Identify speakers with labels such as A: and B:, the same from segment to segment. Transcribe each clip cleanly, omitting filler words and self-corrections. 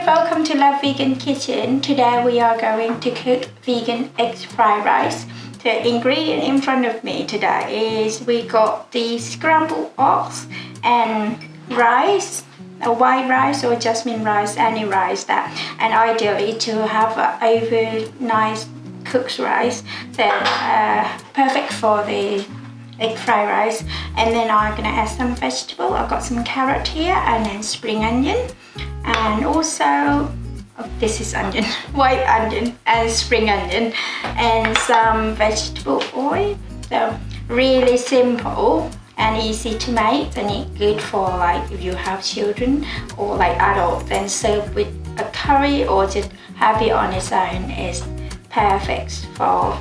A: welcome to Love Vegan Kitchen. Today we are going to cook vegan egg fried rice. The ingredient in front of me today is we got the scrambled eggs and rice, a white rice or jasmine rice, any rice that, and ideally to have overnight cooked rice, then perfect for the egg fried rice. And then I'm gonna add some vegetable. I've got some carrot here and then spring onion, and also this is onion, white onion and spring onion, and some vegetable oil. So really simple and easy to make, and it's good for like if you have children or like adults, then serve with a curry or just have it on its own is perfect for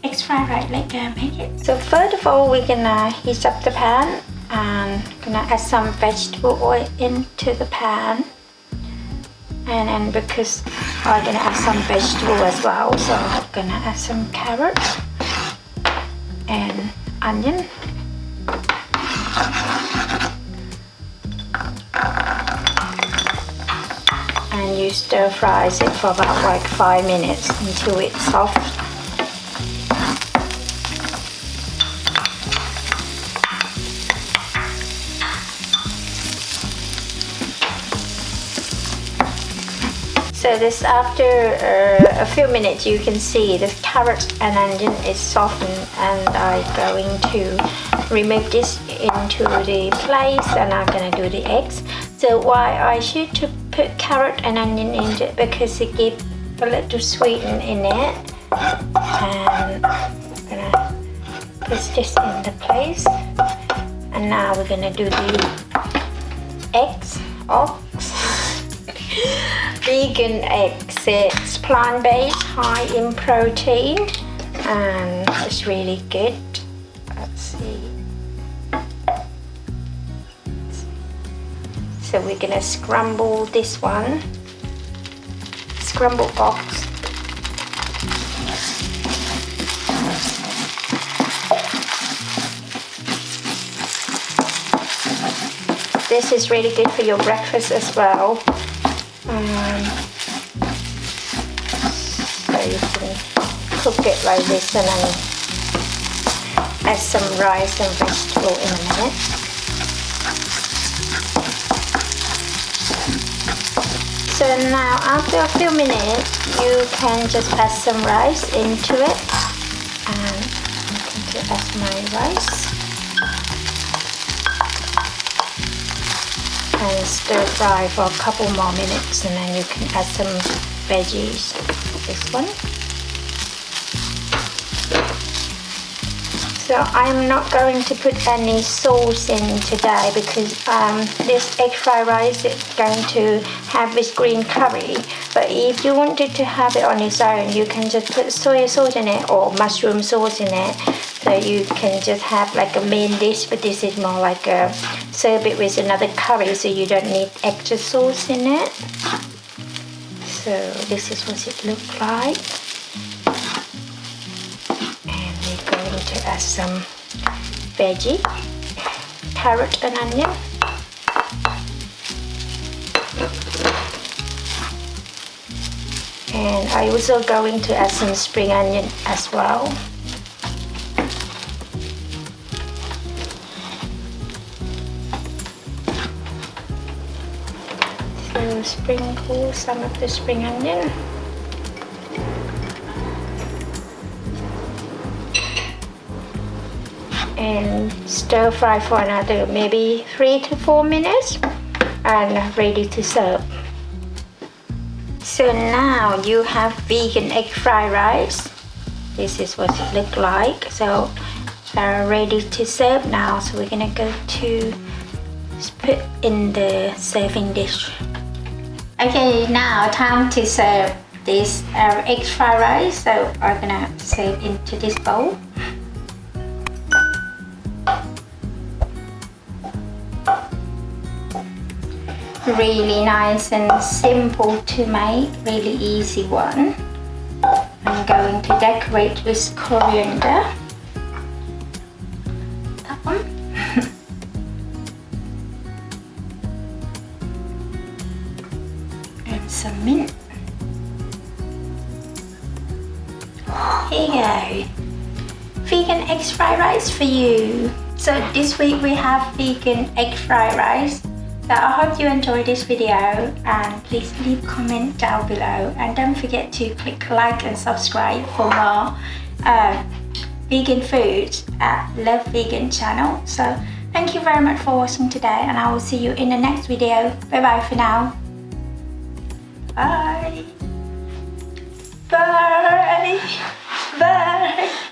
A: egg fried rice. Let's go make it. So first of all, we're gonna heat up the pan and gonna add some vegetable oil into the pan. And then because I'm gonna add some vegetable as well, so I'm gonna add some carrots and onion. And you stir fry it for about like 5 minutes until it's soft. So this after a few minutes, you can see the carrot and onion is softened, and I'm going to remove this into the place, and I'm gonna do the eggs. So why I should to put carrot and onion in it, because it gives a little sweeten in it. And I'm gonna put this in the place, and now we're gonna do the eggs. Vegan eggs. It's plant-based, high in protein, and it's really good. Let's see. So we're gonna scramble this one. Scrambled eggs. This is really good for your breakfast as well. So you can cook it like this and then add some rice and vegetable in a minute. So now after a few minutes, you can just add some rice into it, and I'm going to add my rice and stir fry for a couple more minutes, and then you can add some veggies. This one. So I'm not going to put any sauce in today, because this egg fried rice is going to have this green curry. But if you wanted to have it on its own, you can just put soy sauce in it or mushroom sauce in it. So you can just have like a main dish, but this is more like a serve it with another curry, so you don't need extra sauce in it. So this is what it looks like. And we're going to add some veggie, carrot and onion. And I'm also going to add some spring onion as well. So sprinkle some of the spring onion. And stir fry for another maybe 3 to 4 minutes, and ready to serve. So now you have vegan egg fried rice. This is what it looks like. So ready to serve now. So we're gonna go to put in the serving dish. Okay, now time to serve this egg fried rice. So I'm gonna serve into this bowl. Really nice and simple to make, really easy one. I'm going to decorate with coriander. That one. And some mint. Here you go. Vegan egg fried rice for you. So this week we have vegan egg fried rice. So I hope you enjoyed this video, and please leave a comment down below, and don't forget to click like and subscribe for more vegan foods at Love Vegan channel. So thank you very much for watching today, and I will see you in the next video. Bye bye for now. Bye. Bye. Bye.